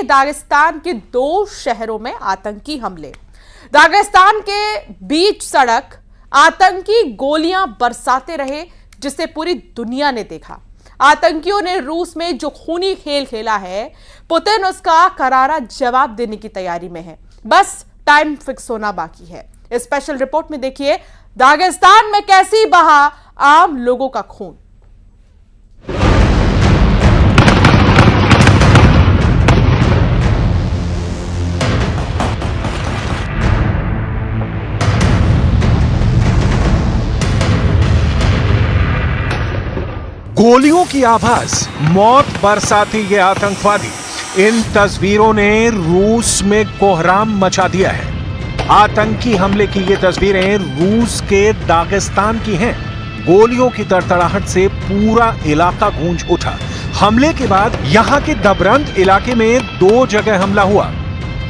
Dagestan के 2 शहरों में आतंकी हमले। दागिस्तान के बीच सड़क आतंकी गोलियां बरसाते रहे, जिसे पूरी दुनिया ने देखा। आतंकियों ने रूस में जो खूनी खेल खेला है, पुतिन उसका करारा जवाब देने की तैयारी में है। बस टाइम फिक्स होना बाकी है। इस स्पेशल रिपोर्ट में देखिए दागिस्तान में कैसी बहा आम लोगों का खून। गोलियों की आवाज, मौत बरसाते ये आतंकवादी। इन तस्वीरों ने रूस में कोहराम मचा दिया है। आतंकी हमले की ये तस्वीरें रूस के दागिस्तान की हैं। गोलियों की तड़तड़ाहट से पूरा इलाका गूंज उठा। हमले के बाद यहां के दबरंद इलाके में 2 जगह हमला हुआ।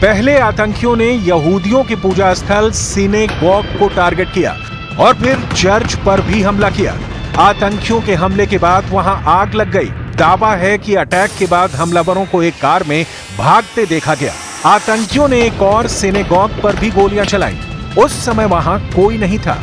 पहले आतंकियों ने यहूदियों के पूजा स्थल सिनेगॉग को टारगेट किया और फिर चर्च पर भी हमला किया। आतंकियों के हमले के बाद वहां आग लग गई। दावा है कि अटैक के बाद हमलावरों को एक कार में भागते देखा गया। आतंकियों ने एक और सिनेगॉग पर भी गोलियां चलाईं। उस समय वहां कोई नहीं था।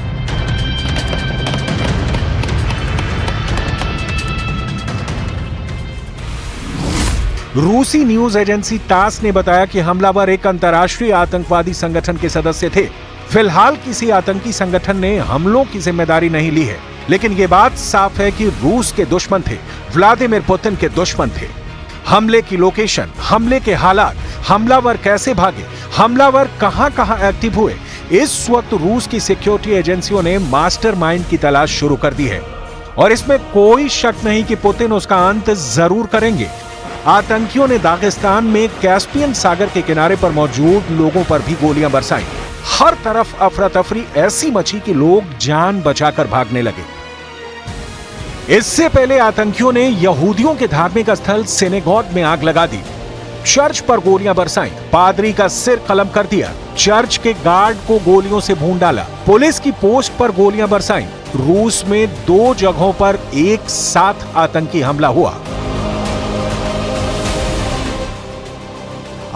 रूसी न्यूज एजेंसी टास ने बताया कि हमलावर एक अंतर्राष्ट्रीय आतंकवादी संगठन के सदस्य थे। फिलहाल किसी आतंकी संगठन ने हमलों की जिम्मेदारी नहीं ली है, लेकिन यह बात साफ है कि रूस के दुश्मन थे, व्लादिमीर पुतिन के दुश्मन थे। हमले की लोकेशन, हमले के हालात, हमलावर कैसे भागे, हमलावर कहां-कहां एक्टिव हुए, इस वक्त रूस की सिक्योरिटी एजेंसियों ने मास्टरमाइंड की तलाश शुरू कर दी है और इसमें कोई शक नहीं कि पुतिन उसका अंत जरूर करेंगे। आतंकियों ने दागिस्तान में कैस्पियन सागर के किनारे पर मौजूद लोगों पर भी गोलियां बरसाई। हर तरफ अफरा तफरी ऐसी मची कि लोग जान बचाकर भागने लगे। इससे पहले आतंकियों ने यहूदियों के धार्मिक स्थल सिनेगॉग में आग लगा दी, चर्च पर गोलियां बरसाईं, पादरी का सिर कलम कर दिया, चर्च के गार्ड को गोलियों से भून डाला, पुलिस की पोस्ट पर गोलियां बरसाईं। रूस में 2 जगहों पर एक साथ आतंकी हमला हुआ।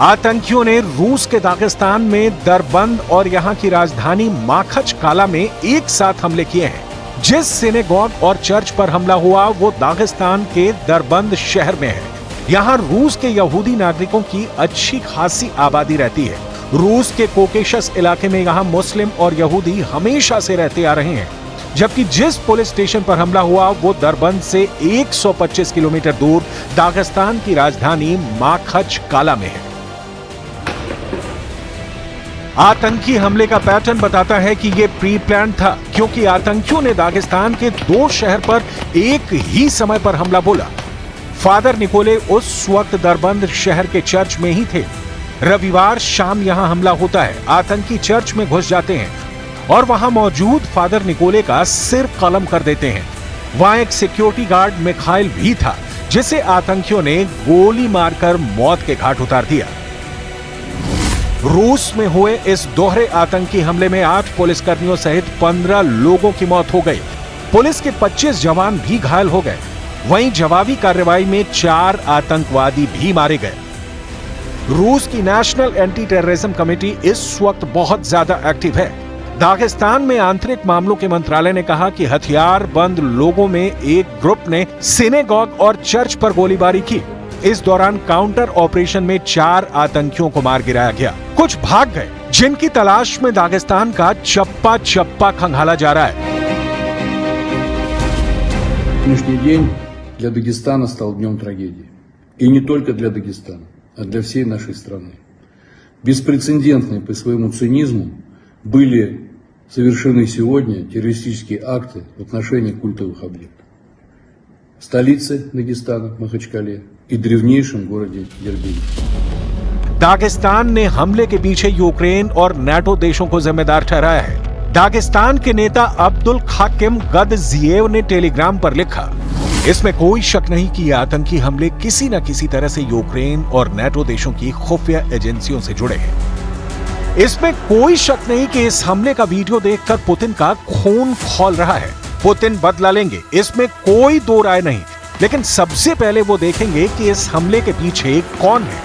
आतंकियों ने रूस के दागिस्तान में दरबंद और यहां की राजधानी माखचकाला में एक साथ हमले किए हैं। जिस सिनेगॉग और चर्च पर हमला हुआ वो दागिस्तान के दरबंद शहर में है। यहां रूस के यहूदी नागरिकों की अच्छी खासी आबादी रहती है। रूस के कोकेशस इलाके में यहां मुस्लिम और यहूदी हमेशा से रहते आ रहे हैं। जबकि जिस पुलिस स्टेशन पर हमला हुआ वो दरबंद से 125 किलोमीटर दूर दागिस्तान की राजधानी माखचकाला में है। आतंकी हमले का पैटर्न बताता है कि यह प्री प्लान था, क्योंकि आतंकियों ने दागिस्तान के 2 शहर पर एक ही समय पर हमला बोला। फादर निकोले उस वक्त दरबंद शहर के चर्च में ही थे। रविवार शाम यहां हमला होता है। आतंकी चर्च में घुस जाते हैं और वहां मौजूद फादर निकोले का सिर कलम कर देते हैं। वहां एक सिक्योरिटी गार्ड मिखाइल भी था, जिसे आतंकियों ने गोली मारकर मौत के घाट उतार दिया। रूस में हुए इस दोहरे आतंकी हमले में 8 पुलिसकर्मियों सहित 15 लोगों की मौत हो गई। पुलिस के 25 जवान भी घायल हो गए। वहीं जवाबी कार्रवाई में 4 आतंकवादी भी मारे गए। रूस की नेशनल एंटी टेररिज्म कमेटी इस वक्त बहुत ज्यादा एक्टिव है। दागिस्तान में आंतरिक मामलों के मंत्रालय ने कहा कि हथियार बंद लोगों में एक ग्रुप ने सिनेगॉग और चर्च पर गोलीबारी की। इस दौरान काउंटर ऑपरेशन में 4 आतंकियों को मार गिराया गया। कुछ भाग गए, जिनकी तलाश में दागिस्तान का चप्पा चप्पा खंगाला जा रहा है। Сегодняшний день для Дагестана стал днем трагедии. И не только для Дагестана, а для всей нашей страны. Беспрецедентные по своему цинизму были совершены сегодня террористические акты в отношении культовых объектов. В столице Дагестана, Махачкале, и древнейшем городе Дербент. दागिस्तान ने हमले के पीछे यूक्रेन और नाटो देशों को जिम्मेदार ठहराया है। दागिस्तान के नेता अब्दुल खाकिम गदजिएव ने टेलीग्राम पर लिखा, इसमें कोई शक नहीं कि ये आतंकी हमले किसी न किसी तरह से यूक्रेन और नाटो देशों की खुफिया एजेंसियों से जुड़े हैं। इसमें कोई शक नहीं कि इस हमले का वीडियो देखकर पुतिन का खून खौल रहा है। पुतिन बदला लेंगे, इसमें कोई दो राय नहीं। लेकिन सबसे पहले वो देखेंगे कि इस हमले के पीछे कौन है।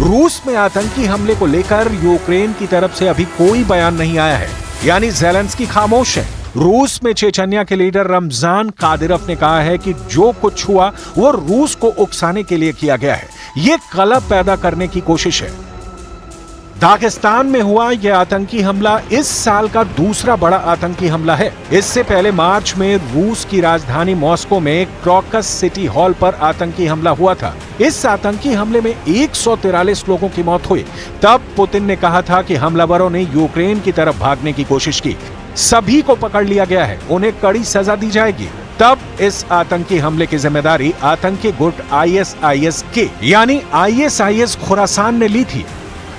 रूस में आतंकी हमले को लेकर यूक्रेन की तरफ से अभी कोई बयान नहीं आया है, यानी ज़ेलेंस्की खामोश है। रूस में चेचन्या के लीडर रमजान कादिरोव ने कहा है कि जो कुछ हुआ वो रूस को उकसाने के लिए किया गया है, ये कलह पैदा करने की कोशिश है। दागिस्तान में हुआ यह आतंकी हमला इस साल का दूसरा बड़ा आतंकी हमला है। इससे पहले मार्च में रूस की राजधानी मॉस्को में क्रॉकस सिटी हॉल पर आतंकी हमला हुआ था। इस आतंकी हमले में 143 लोगों की मौत हुई। तब पुतिन ने कहा था कि हमलावरों ने यूक्रेन की तरफ भागने की कोशिश की। सभी को पकड़ लिया गया है, उन्हें कड़ी सजा दी जाएगी। तब इस आतंकी हमले की जिम्मेदारी आतंकी गुट ISIS के यानी ISIS खुरासान ने ली थी।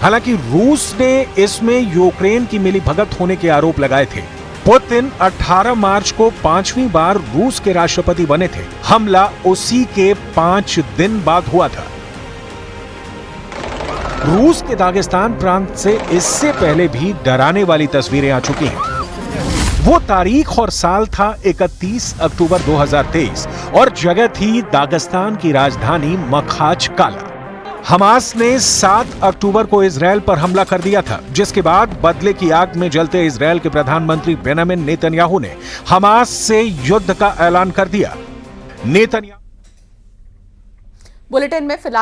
हालांकि रूस ने इसमें यूक्रेन की मिलीभगत होने के आरोप लगाए थे। पुतिन 18 मार्च को 5वीं बार रूस के राष्ट्रपति बने थे। हमला उसी के 5 दिन बाद हुआ था। रूस के दागिस्तान प्रांत से इससे पहले भी डराने वाली तस्वीरें आ चुकी हैं। वो तारीख और साल था 31 अक्टूबर 2023 और जगह थी दागिस्तान की राजधानी मखाचकाला। हमास ने 7 अक्टूबर को इजरायल पर हमला कर दिया था, जिसके बाद बदले की आग में जलते इजरायल के प्रधानमंत्री बेंजामिन नेतन्याहू ने हमास से युद्ध का ऐलान कर दिया। नेतन्याहू बुलेटिन में फिलहाल